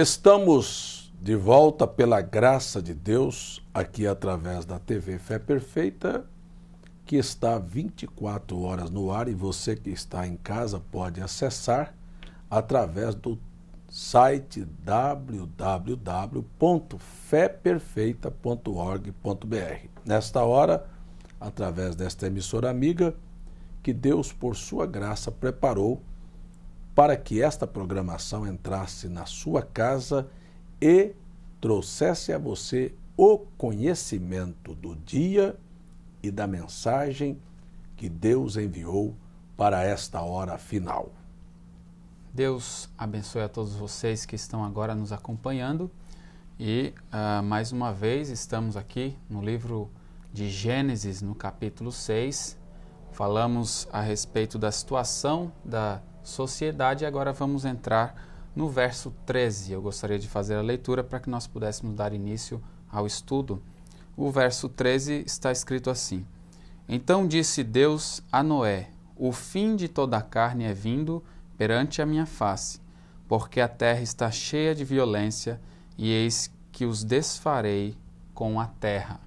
Estamos de volta pela graça de Deus, aqui através da TV Fé Perfeita, que está 24 horas no ar, e você que está em casa pode acessar através do site www.feperfeita.org.br. Nesta hora, através desta emissora amiga, que Deus, por sua graça, preparou para que esta programação entrasse na sua casa e trouxesse a você o conhecimento do dia e da mensagem que Deus enviou para esta hora final. Deus abençoe a todos vocês que estão agora nos acompanhando e mais uma vez estamos aqui no livro de Gênesis, no capítulo 6. Falamos a respeito da situação da sociedade e agora vamos entrar no verso 13. Eu gostaria de fazer a leitura para que nós pudéssemos dar início ao estudo. O verso 13 está escrito assim: Então disse Deus a Noé: O fim de toda a carne é vindo perante a minha face, porque a terra está cheia de violência, e eis que os desfarei com a terra.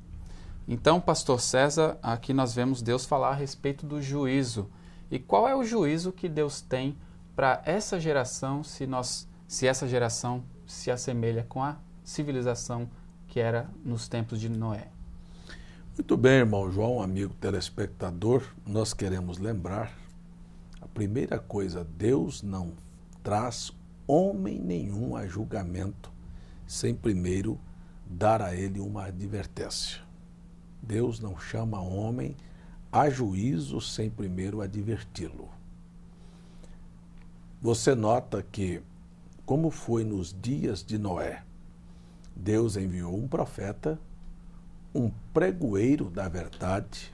Então, pastor César, aqui nós vemos Deus falar a respeito do juízo. E qual é o juízo que Deus tem para essa geração, se essa geração se assemelha com a civilização que era nos tempos de Noé? Muito bem, irmão João, amigo telespectador, nós queremos lembrar, a primeira coisa, Deus não traz homem nenhum a julgamento sem primeiro dar a ele uma advertência. Deus não chama homem a juízo sem primeiro adverti-lo. Você nota que, como foi nos dias de Noé, Deus enviou um profeta, um pregoeiro da verdade.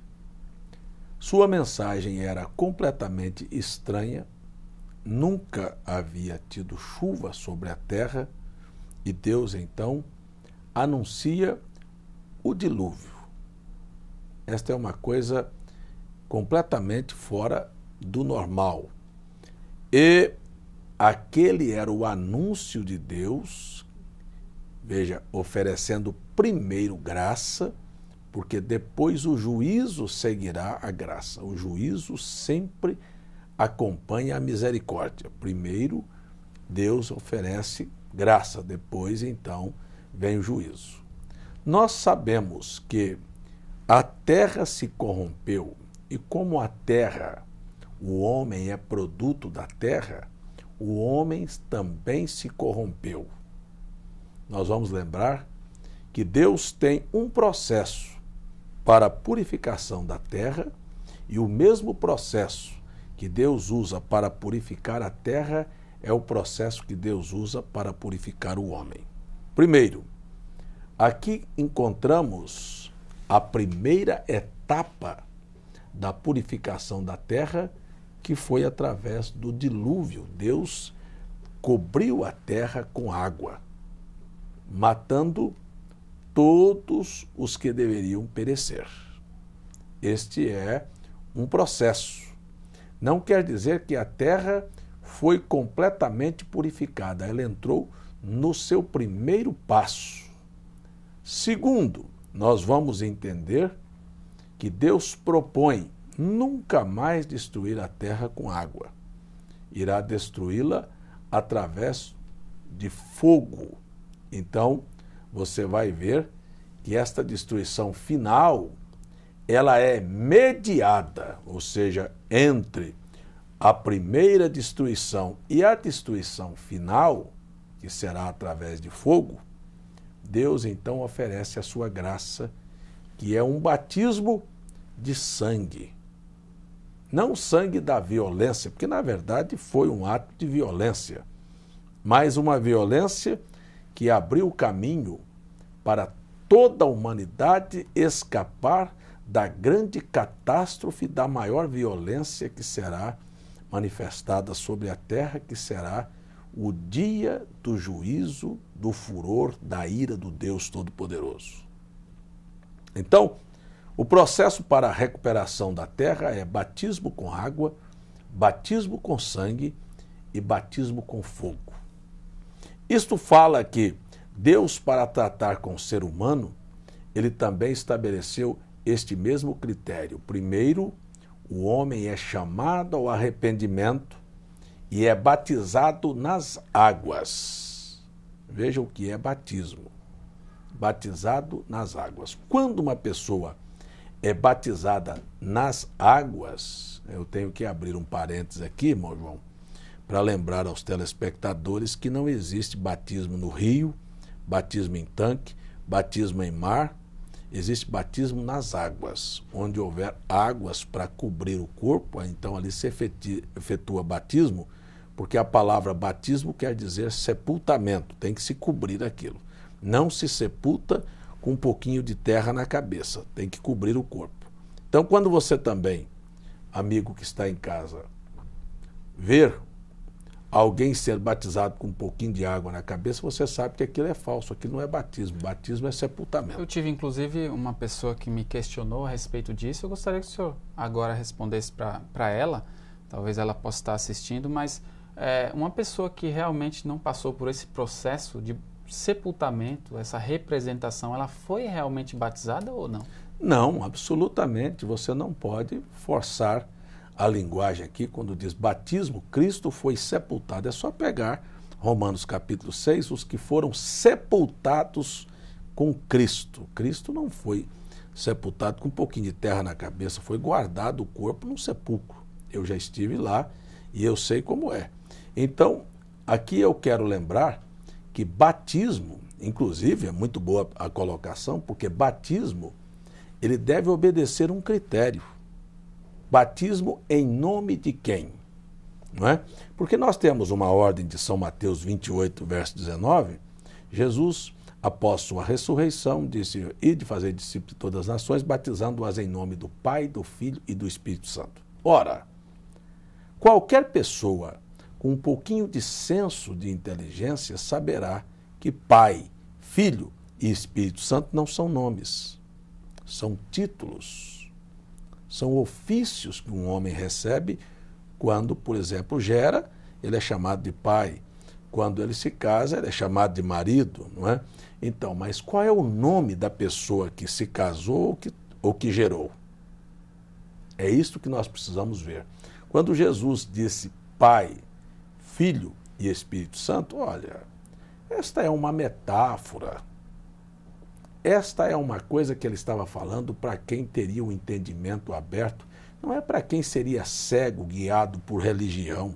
Sua mensagem era completamente estranha, nunca havia tido chuva sobre a terra, e Deus então anuncia o dilúvio. Esta é uma coisa completamente fora do normal. E aquele era o anúncio de Deus, veja, oferecendo primeiro graça, porque depois o juízo seguirá a graça. O juízo sempre acompanha a misericórdia. Primeiro, Deus oferece graça, depois, então, vem o juízo. Nós sabemos que a terra se corrompeu, e como a terra, o homem é produto da terra, o homem também se corrompeu. Nós vamos lembrar que Deus tem um processo para a purificação da terra, e o mesmo processo que Deus usa para purificar a terra é o processo que Deus usa para purificar o homem. Primeiro, aqui encontramos a primeira etapa da purificação da terra, que foi através do dilúvio. Deus cobriu a terra com água, matando todos os que deveriam perecer. Este é um processo. Não quer dizer que a terra foi completamente purificada. Ela entrou no seu primeiro passo. Segundo, nós vamos entender que Deus propõe nunca mais destruir a terra com água. Irá destruí-la através de fogo. Então, você vai ver que esta destruição final, ela é mediada, ou seja, entre a primeira destruição e a destruição final, que será através de fogo. Deus então oferece a sua graça, que é um batismo de sangue. Não o sangue da violência, porque na verdade foi um ato de violência, mas uma violência que abriu o caminho para toda a humanidade escapar da grande catástrofe, da maior violência que será manifestada sobre a terra, que será o dia do juízo, do furor, da ira do Deus Todo-Poderoso. Então, o processo para a recuperação da terra é batismo com água, batismo com sangue e batismo com fogo. Isto fala que Deus, para tratar com o ser humano, ele também estabeleceu este mesmo critério. Primeiro, o homem é chamado ao arrependimento e é batizado nas águas. Veja o que é batismo. Batizado nas águas. Quando uma pessoa é batizada nas águas, eu tenho que abrir um parênteses aqui, irmão João, para lembrar aos telespectadores que não existe batismo no rio, batismo em tanque, batismo em mar, existe batismo nas águas. Onde houver águas para cobrir o corpo, então ali se efetua batismo, porque a palavra batismo quer dizer sepultamento, tem que se cobrir aquilo. Não se sepulta com um pouquinho de terra na cabeça, tem que cobrir o corpo. Então, quando você também, amigo que está em casa, ver alguém ser batizado com um pouquinho de água na cabeça, você sabe que aquilo é falso, aquilo não é batismo, batismo é sepultamento. Eu tive, inclusive, uma pessoa que me questionou a respeito disso, eu gostaria que o senhor agora respondesse para ela, talvez ela possa estar assistindo, mas uma pessoa que realmente não passou por esse processo de sepultamento, essa representação, ela foi realmente batizada ou não? Não, absolutamente, você não pode forçar a linguagem aqui, quando diz batismo, Cristo foi sepultado. É só pegar Romanos capítulo 6, os que foram sepultados com Cristo. Cristo não foi sepultado com um pouquinho de terra na cabeça, foi guardado o corpo num sepulcro. Eu já estive lá e eu sei como é. Então, aqui eu quero lembrar que batismo, inclusive, é muito boa a colocação, porque batismo, ele deve obedecer um critério. Batismo em nome de quem? Não é? Porque nós temos uma ordem de São Mateus 28, verso 19. Jesus, após sua ressurreição, disse: ide fazer discípulos de todas as nações, batizando-as em nome do Pai, do Filho e do Espírito Santo. Ora, qualquer pessoa com um pouquinho de senso de inteligência saberá que Pai, Filho e Espírito Santo não são nomes, são títulos. São ofícios que um homem recebe quando, por exemplo, gera, ele é chamado de pai. Quando ele se casa, ele é chamado de marido, não é? Então, mas qual é o nome da pessoa que se casou ou que gerou? É isto que nós precisamos ver. Quando Jesus disse Pai, Filho e Espírito Santo, olha, esta é uma metáfora. Esta é uma coisa que ele estava falando para quem teria o entendimento aberto, não é para quem seria cego, guiado por religião,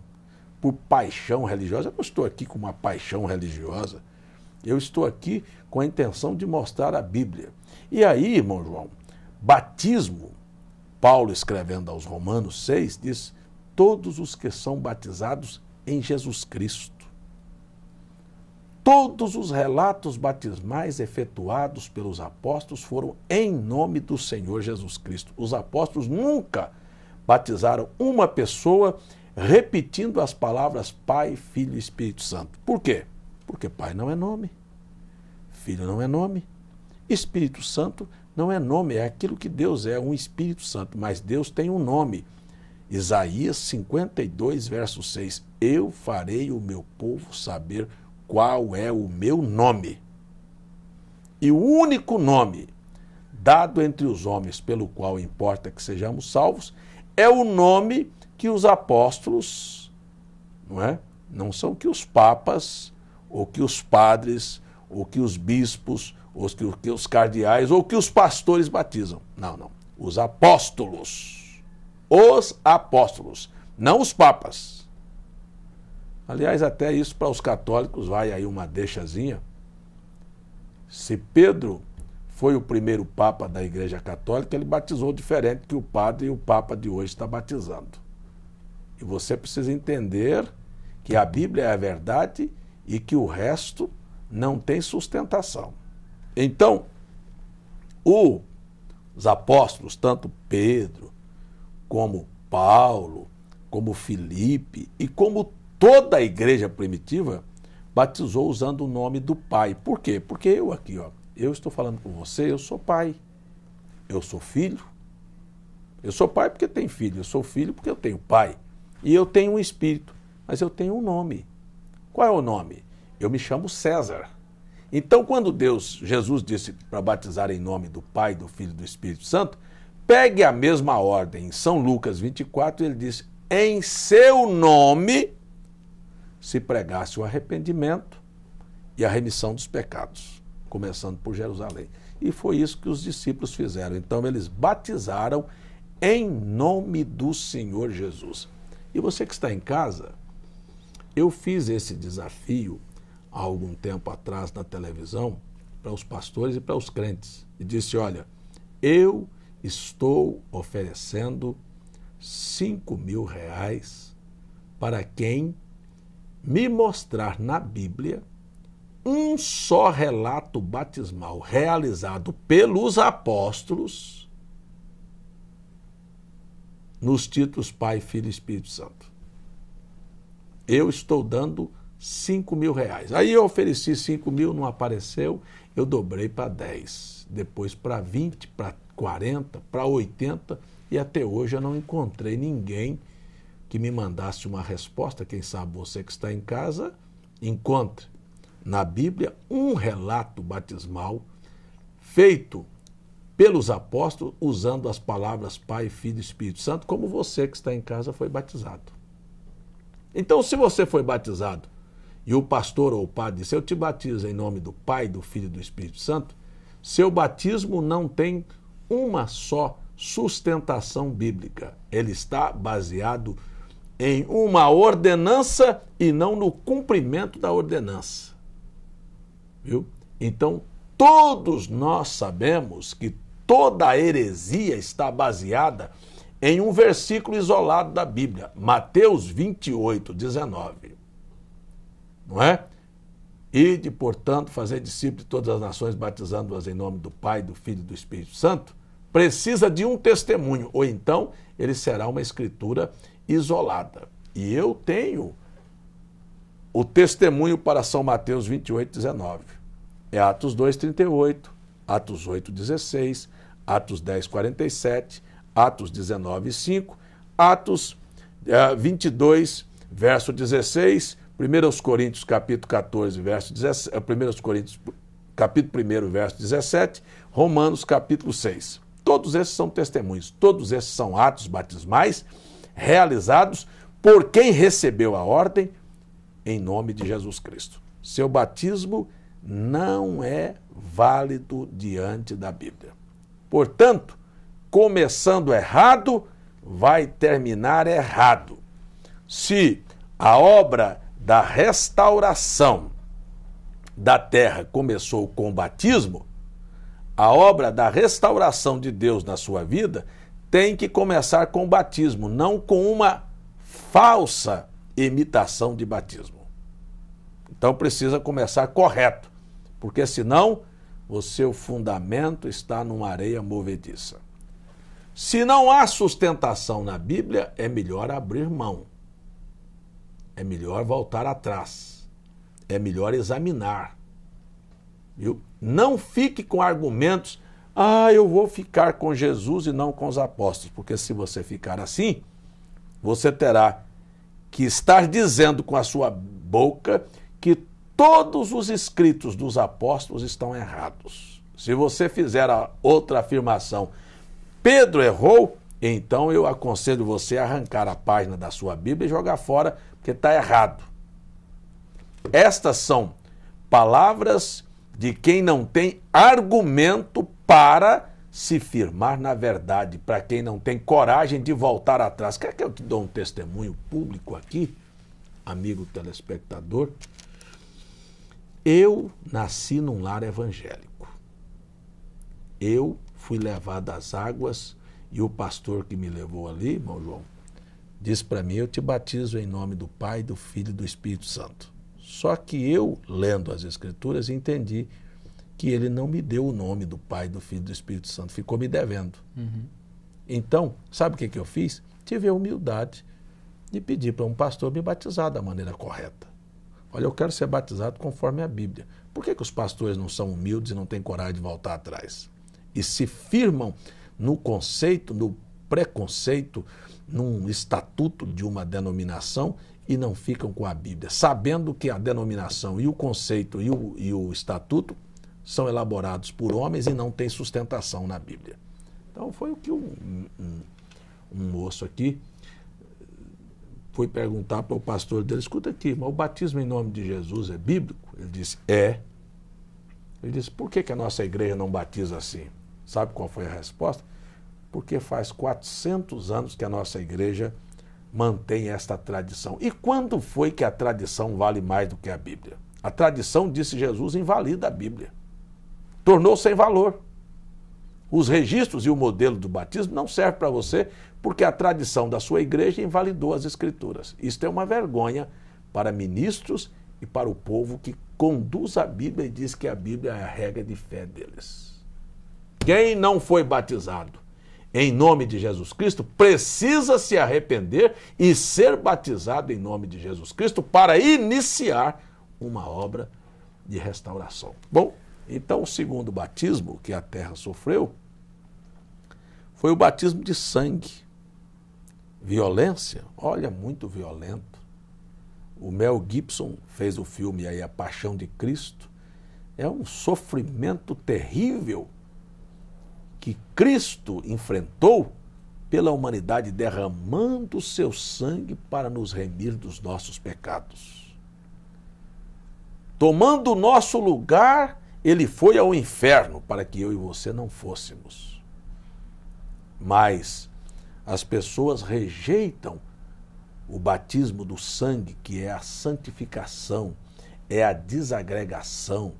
por paixão religiosa. Eu não estou aqui com uma paixão religiosa, eu estou aqui com a intenção de mostrar a Bíblia. E aí, irmão João, batismo, Paulo escrevendo aos Romanos 6, diz: todos os que são batizados em Jesus Cristo. Todos os relatos batismais efetuados pelos apóstolos foram em nome do Senhor Jesus Cristo. Os apóstolos nunca batizaram uma pessoa repetindo as palavras Pai, Filho e Espírito Santo. Por quê? Porque Pai não é nome, Filho não é nome, Espírito Santo não é nome, é aquilo que Deus é, um Espírito Santo, mas Deus tem um nome. Isaías 52, verso 6, eu farei o meu povo saber qual é o meu nome. E o único nome dado entre os homens pelo qual importa que sejamos salvos é o nome que os apóstolos, não é? Não são que os papas, ou que os padres, ou que os bispos, ou que os cardeais, ou que os pastores batizam. Não, não. Os apóstolos. Os apóstolos, não os papas. Aliás, até isso para os católicos vai aí uma deixazinha. Se Pedro foi o primeiro papa da Igreja Católica, ele batizou diferente que o padre e o papa de hoje está batizando. E você precisa entender que a Bíblia é a verdade e que o resto não tem sustentação. Então, os apóstolos, tanto Pedro, como Paulo, como Filipe e como toda a igreja primitiva, batizou usando o nome do Pai. Por quê? Porque eu aqui, eu estou falando com você, eu sou pai, eu sou filho. Eu sou pai porque tenho filho, eu sou filho porque eu tenho pai. E eu tenho um espírito, mas eu tenho um nome. Qual é o nome? eu me chamo César. Então, quando Jesus disse para batizar em nome do Pai, do Filho e do Espírito Santo, pegue a mesma ordem. Em São Lucas 24, ele disse, em seu nome se pregasse o arrependimento e a remissão dos pecados, começando por Jerusalém. E foi isso que os discípulos fizeram. Então, eles batizaram em nome do Senhor Jesus. E você que está em casa, eu fiz esse desafio há algum tempo atrás na televisão para os pastores e para os crentes. E disse, olha, eu estou oferecendo R$5.000 para quem me mostrar na Bíblia um só relato batismal realizado pelos apóstolos nos títulos Pai, Filho e Espírito Santo. Eu estou dando R$5.000. Aí eu ofereci 5.000, não apareceu, eu dobrei para 10, depois para 20, para 40, para 80, e até hoje eu não encontrei ninguém que me mandasse uma resposta. Quem sabe você que está em casa, encontre na Bíblia um relato batismal feito pelos apóstolos usando as palavras Pai, Filho e Espírito Santo, como você que está em casa foi batizado. Então, se você foi batizado e o pastor ou o padre disse, eu te batizo em nome do Pai, do Filho e do Espírito Santo, seu batismo não tem uma só sustentação bíblica. Ele está baseado em uma ordenança e não no cumprimento da ordenança. Viu? Então, todos nós sabemos que toda a heresia está baseada em um versículo isolado da Bíblia, Mateus 28, 19. Não é? Ide, portanto, fazer discípulos de todas as nações, batizando-as em nome do Pai, do Filho e do Espírito Santo. Precisa de um testemunho, ou então ele será uma escritura isolada. E eu tenho o testemunho para São Mateus 28, 19. É Atos 2, 38, Atos 8, 16, Atos 10, 47, Atos 19, 5, Atos 22, verso 16, 1 Coríntios capítulo 14, verso 17, 1 Coríntios capítulo 1, verso 17, Romanos capítulo 6. Todos esses são testemunhos, todos esses são atos batismais realizados por quem recebeu a ordem em nome de Jesus Cristo. Seu batismo não é válido diante da Bíblia. Portanto, começando errado, vai terminar errado. Se a obra da restauração da terra começou com o batismo, a obra da restauração de Deus na sua vida tem que começar com o batismo, não com uma falsa imitação de batismo. Então precisa começar correto, porque senão o seu fundamento está numa areia movediça. Se não há sustentação na Bíblia, é melhor abrir mão. É melhor voltar atrás. É melhor examinar. Viu? Não fique com argumentos, eu vou ficar com Jesus e não com os apóstolos, porque se você ficar assim, você terá que estar dizendo com a sua boca que todos os escritos dos apóstolos estão errados. Se você fizer a outra afirmação, Pedro errou, então eu aconselho você a arrancar a página da sua Bíblia e jogar fora, porque está errado. Estas são palavras de quem não tem argumento para se firmar na verdade, para quem não tem coragem de voltar atrás. Quer que eu te dou um testemunho público aqui, amigo telespectador? Eu nasci num lar evangélico. Eu fui levado às águas e o pastor que me levou ali, irmão João, disse para mim, eu te batizo em nome do Pai, do Filho e do Espírito Santo. Só que eu, lendo as Escrituras, entendi que ele não me deu o nome do Pai, do Filho e do Espírito Santo, ficou me devendo. Então, sabe o que eu fiz? Tive a humildade de pedir para um pastor me batizar da maneira correta. Olha, eu quero ser batizado conforme a Bíblia. Por que os pastores não são humildes e não têm coragem de voltar atrás? E se firmam no conceito, no preconceito, num estatuto de uma denominação e não ficam com a Bíblia, sabendo que a denominação e o conceito e o estatuto são elaborados por homens e não têm sustentação na Bíblia. Então foi o que um moço aqui foi perguntar para o pastor dele: escuta aqui, mas o batismo em nome de Jesus é bíblico? Ele disse: é. Ele disse: por que a nossa igreja não batiza assim? Sabe qual foi a resposta? Porque faz 400 anos que a nossa igreja mantém esta tradição. E quando foi que a tradição vale mais do que a Bíblia? A tradição, disse Jesus, invalida a Bíblia. Tornou sem valor. Os registros e o modelo do batismo não servem para você porque a tradição da sua igreja invalidou as Escrituras. Isto é uma vergonha para ministros e para o povo que conduz a Bíblia e diz que a Bíblia é a regra de fé deles. Quem não foi batizado em nome de Jesus Cristo precisa se arrepender e ser batizado em nome de Jesus Cristo para iniciar uma obra de restauração. Bom, então o segundo batismo que a terra sofreu foi o batismo de sangue. Violência, olha, muito violento. O Mel Gibson fez o filme aí, A Paixão de Cristo. É um sofrimento terrível que Cristo enfrentou pela humanidade, derramando o seu sangue para nos remir dos nossos pecados. Tomando o nosso lugar, ele foi ao inferno para que eu e você não fôssemos. Mas as pessoas rejeitam o batismo do sangue, que é a santificação, é a desagregação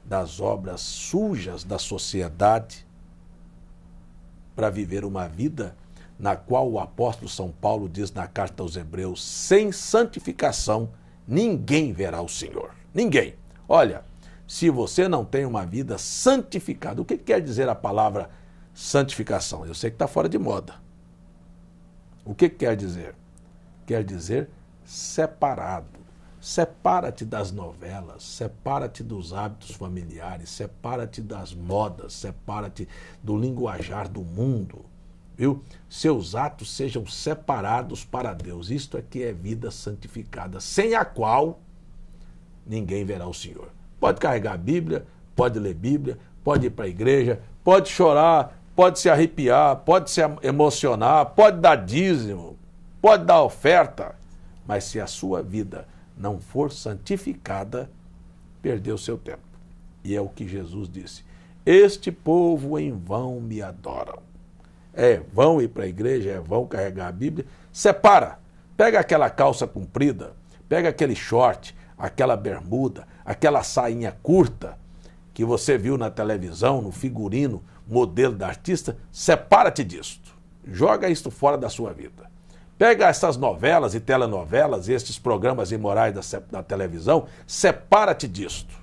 das obras sujas da sociedade, para viver uma vida na qual o apóstolo São Paulo diz na carta aos Hebreus: sem santificação ninguém verá o Senhor. Ninguém. Olha, se você não tem uma vida santificada, o que quer dizer a palavra santificação? Eu sei que está fora de moda. O que quer dizer? Quer dizer separado. Separa-te das novelas, separa-te dos hábitos familiares, separa-te das modas, separa-te do linguajar do mundo, viu? Seus atos sejam separados para Deus. Isto é que é vida santificada, sem a qual ninguém verá o Senhor. Pode carregar a Bíblia, pode ler Bíblia, pode ir para a igreja, pode chorar, pode se arrepiar, pode se emocionar, pode dar dízimo, pode dar oferta, mas se a sua vida não for santificada, perdeu seu tempo. E é o que Jesus disse: este povo em vão me adoram. É vão ir para a igreja, é vão carregar a Bíblia. Separa, pega aquela calça comprida, pega aquele short, aquela bermuda, aquela sainha curta que você viu na televisão, no figurino, modelo da artista, separa-te disto. Joga isto fora da sua vida. Pega essas novelas e telenovelas, estes programas imorais da televisão, separa-te disto.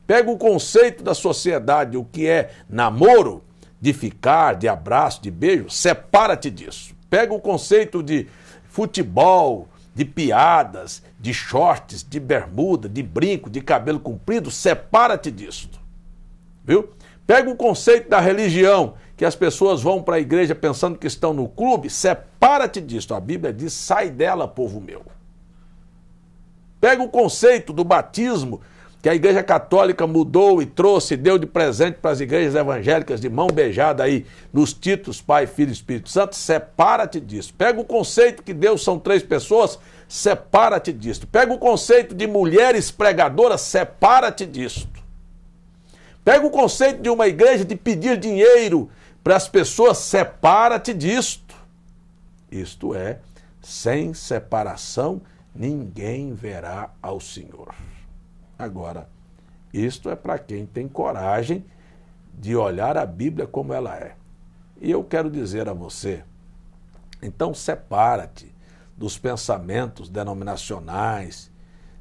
Pega o conceito da sociedade, o que é namoro, de ficar, de abraço, de beijo, separa-te disso. Pega o conceito de futebol, de piadas, de shorts, de bermuda, de brinco, de cabelo comprido, separa-te disto. Viu? Pega o conceito da religião, que as pessoas vão para a igreja pensando que estão no clube, separa-te disto. A Bíblia diz: sai dela, povo meu. Pega o conceito do batismo, que a igreja católica mudou e trouxe, deu de presente para as igrejas evangélicas de mão beijada aí, nos títulos Pai, Filho e Espírito Santo, separa-te disso. Pega o conceito que Deus são 3 pessoas, separa-te disso. Pega o conceito de mulheres pregadoras, separa-te disso. Pega o conceito de uma igreja de pedir dinheiro para as pessoas, separa-te disto. Isto é, sem separação, ninguém verá ao Senhor. Agora, isto é para quem tem coragem de olhar a Bíblia como ela é. E eu quero dizer a você, então separa-te dos pensamentos denominacionais,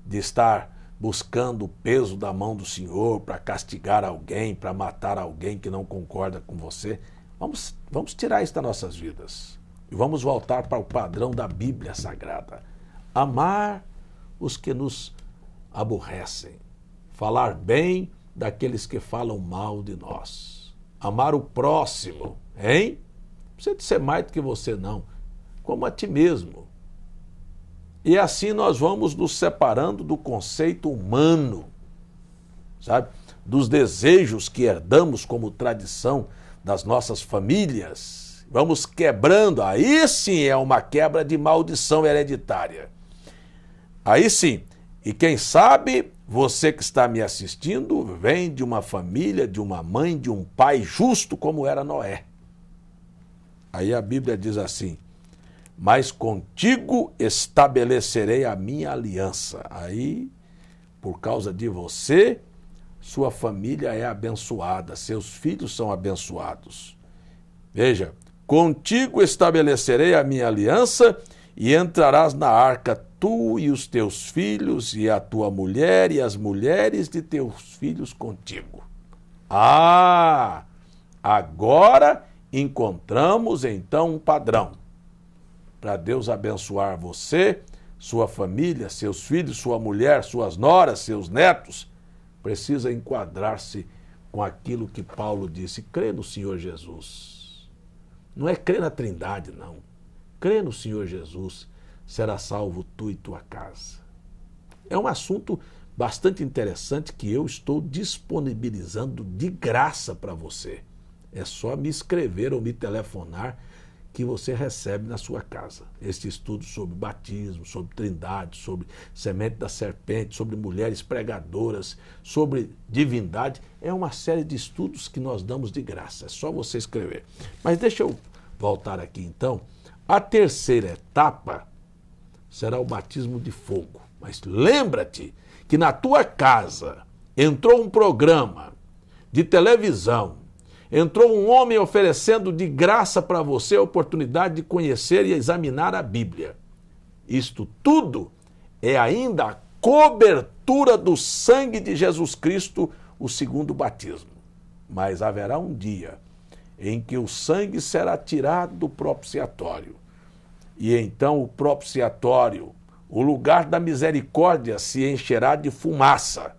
de estar buscando o peso da mão do Senhor para castigar alguém, para matar alguém que não concorda com você. Vamos tirar isso das nossas vidas e vamos voltar para o padrão da Bíblia Sagrada. Amar os que nos aborrecem, falar bem daqueles que falam mal de nós, amar o próximo, hein? Não precisa de ser mais do que você, não, como a ti mesmo. E assim nós vamos nos separando do conceito humano, sabe? Dos desejos que herdamos como tradição das nossas famílias. Vamos quebrando, aí sim é uma quebra de maldição hereditária. Aí sim, e quem sabe você que está me assistindo vem de uma família, de uma mãe, de um pai justo como era Noé. Aí a Bíblia diz assim: mas contigo estabelecerei a minha aliança. Aí, por causa de você, sua família é abençoada, seus filhos são abençoados. Veja, contigo estabelecerei a minha aliança e entrarás na arca, tu e os teus filhos, e a tua mulher e as mulheres de teus filhos contigo. Ah, agora encontramos então um padrão. Para Deus abençoar você, sua família, seus filhos, sua mulher, suas noras, seus netos, precisa enquadrar-se com aquilo que Paulo disse: crê no Senhor Jesus. Não é crer na Trindade, não. Crê no Senhor Jesus, será salvo tu e tua casa. É um assunto bastante interessante que eu estou disponibilizando de graça para você. É só me escrever ou me telefonar que você recebe na sua casa. Este estudo sobre batismo, sobre trindade, sobre semente da serpente, sobre mulheres pregadoras, sobre divindade, é uma série de estudos que nós damos de graça. É só você escrever. Mas deixa eu voltar aqui então. A terceira etapa será o batismo de fogo. Mas lembra-te que na tua casa entrou um programa de televisão, entrou um homem oferecendo de graça para você a oportunidade de conhecer e examinar a Bíblia. Isto tudo é ainda a cobertura do sangue de Jesus Cristo, o segundo batismo. Mas haverá um dia em que o sangue será tirado do propiciatório. E então o propiciatório, o lugar da misericórdia, se encherá de fumaça.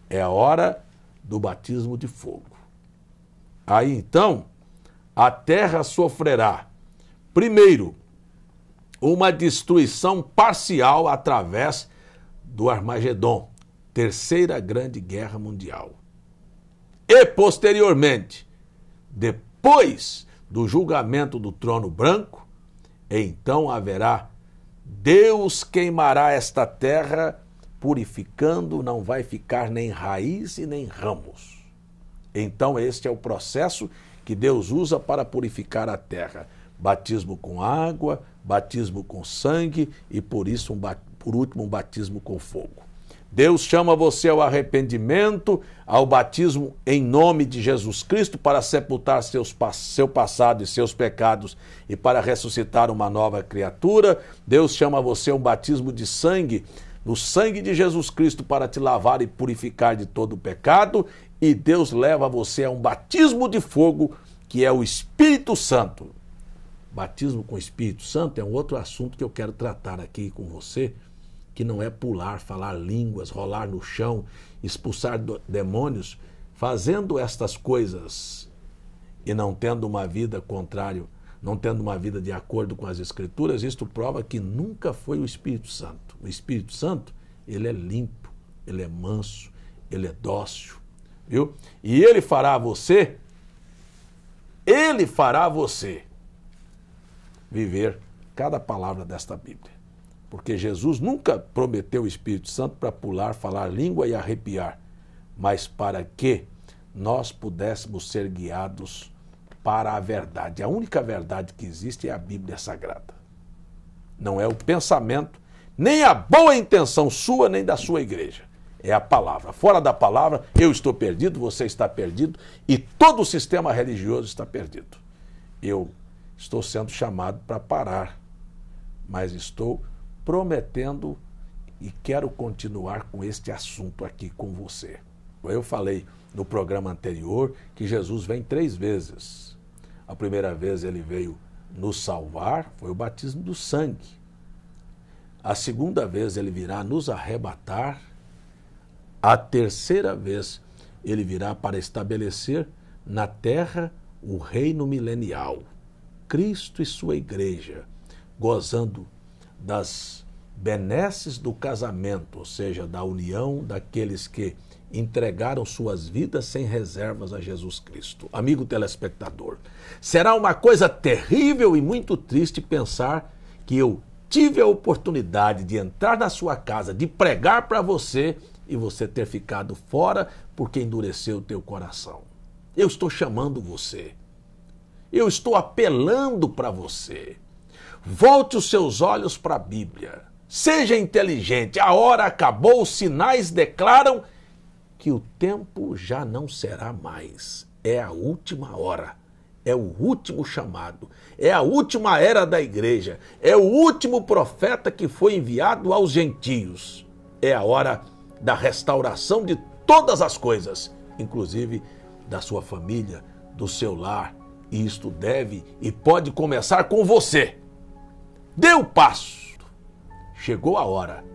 É a hora do batismo de fogo. Aí então, a terra sofrerá, primeiro, uma destruição parcial através do Armagedon, Terceira Grande Guerra Mundial. E, posteriormente, depois do julgamento do trono branco, então haverá, Deus queimará esta terra, purificando, não vai ficar nem raiz e nem ramos. Então este é o processo que Deus usa para purificar a terra. Batismo com água, batismo com sangue e por isso, por último, um batismo com fogo. Deus chama você ao arrependimento, ao batismo em nome de Jesus Cristo para sepultar seu passado e seus pecados e para ressuscitar uma nova criatura. Deus chama você a um batismo de sangue, no sangue de Jesus Cristo para te lavar e purificar de todo o pecado. E Deus leva você a um batismo de fogo, que é o Espírito Santo. Batismo com o Espírito Santo é um outro assunto que eu quero tratar aqui com você, que não é pular, falar línguas, rolar no chão, expulsar demônios, fazendo estas coisas e não tendo uma vida contrária, não tendo uma vida de acordo com as Escrituras. Isto prova que nunca foi o Espírito Santo. O Espírito Santo, ele é limpo, ele é manso, ele é dócil. Viu? E ele fará você viver cada palavra desta Bíblia. Porque Jesus nunca prometeu o Espírito Santo para pular, falar língua e arrepiar, mas para que nós pudéssemos ser guiados para a verdade. A única verdade que existe é a Bíblia Sagrada. Não é o pensamento, nem a boa intenção sua, nem da sua igreja. É a palavra. Fora da palavra, eu estou perdido, você está perdido e todo o sistema religioso está perdido. Eu estou sendo chamado para parar, mas estou prometendo e quero continuar com este assunto aqui com você. Eu falei no programa anterior que Jesus vem 3 vezes. A primeira vez ele veio nos salvar, foi o batismo do sangue. A segunda vez ele virá nos arrebatar. A terceira vez, ele virá para estabelecer na terra o reino milenial. Cristo e sua igreja, gozando das benesses do casamento, ou seja, da união daqueles que entregaram suas vidas sem reservas a Jesus Cristo. Amigo telespectador, será uma coisa terrível e muito triste pensar que eu tive a oportunidade de entrar na sua casa, de pregar para você e você ter ficado fora porque endureceu o teu coração. Eu estou chamando você. Eu estou apelando para você. Volte os seus olhos para a Bíblia. Seja inteligente. A hora acabou, os sinais declaram que o tempo já não será mais. É a última hora. É o último chamado. É a última era da igreja. É o último profeta que foi enviado aos gentios. É a hora da restauração de todas as coisas, inclusive da sua família, do seu lar. E isto deve e pode começar com você. Dê o passo. Chegou a hora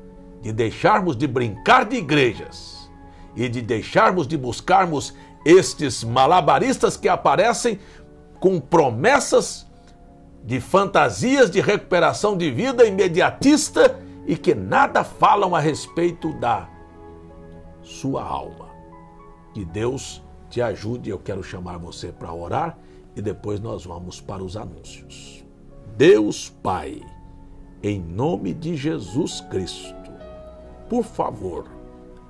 de deixarmos de brincar de igrejas e de deixarmos de buscarmos estes malabaristas que aparecem com promessas de fantasias de recuperação de vida imediatista e que nada falam a respeito da sua alma. Que Deus te ajude. Eu quero chamar você para orar e depois nós vamos para os anúncios. Deus Pai, em nome de Jesus Cristo, por favor,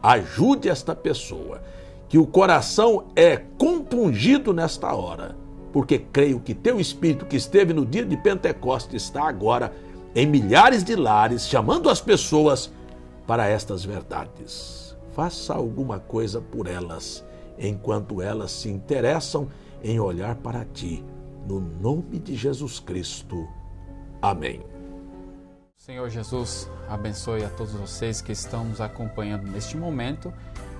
ajude esta pessoa, que o coração é compungido nesta hora, porque creio que teu Espírito que esteve no dia de Pentecostes está agora em milhares de lares, chamando as pessoas para estas verdades. Faça alguma coisa por elas, enquanto elas se interessam em olhar para ti, no nome de Jesus Cristo. Amém. Senhor Jesus, abençoe a todos vocês que estão nos acompanhando neste momento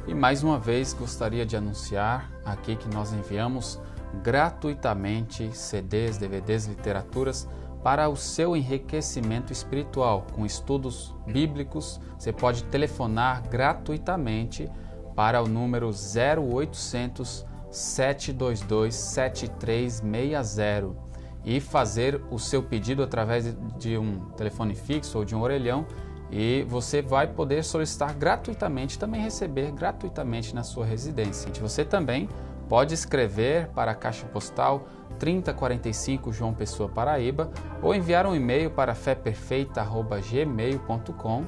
e mais uma vez gostaria de anunciar aqui que nós enviamos gratuitamente CDs, DVDs, literaturas para o seu enriquecimento espiritual com estudos bíblicos. Você pode telefonar gratuitamente para o número 0800 722 7360 e fazer o seu pedido através de um telefone fixo ou de um orelhão, e você vai poder solicitar gratuitamente, também receber gratuitamente na sua residência. Você também pode escrever para a Caixa Postal 3045 João Pessoa, Paraíba, ou enviar um e-mail para feperfeita@gmail.com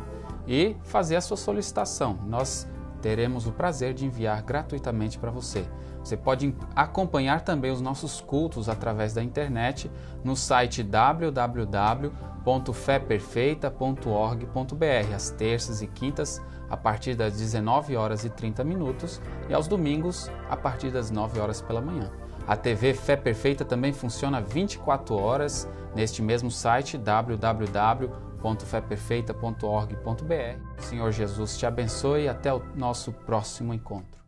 e fazer a sua solicitação. Nós teremos o prazer de enviar gratuitamente para você. Você pode acompanhar também os nossos cultos através da internet no site www.feperfeita.org.br, às terças e quintas a partir das 19h30 e aos domingos a partir das 9h pela manhã. A TV Fé Perfeita também funciona 24 horas neste mesmo site www.feperfeita.org.br. O Senhor Jesus te abençoe e até o nosso próximo encontro.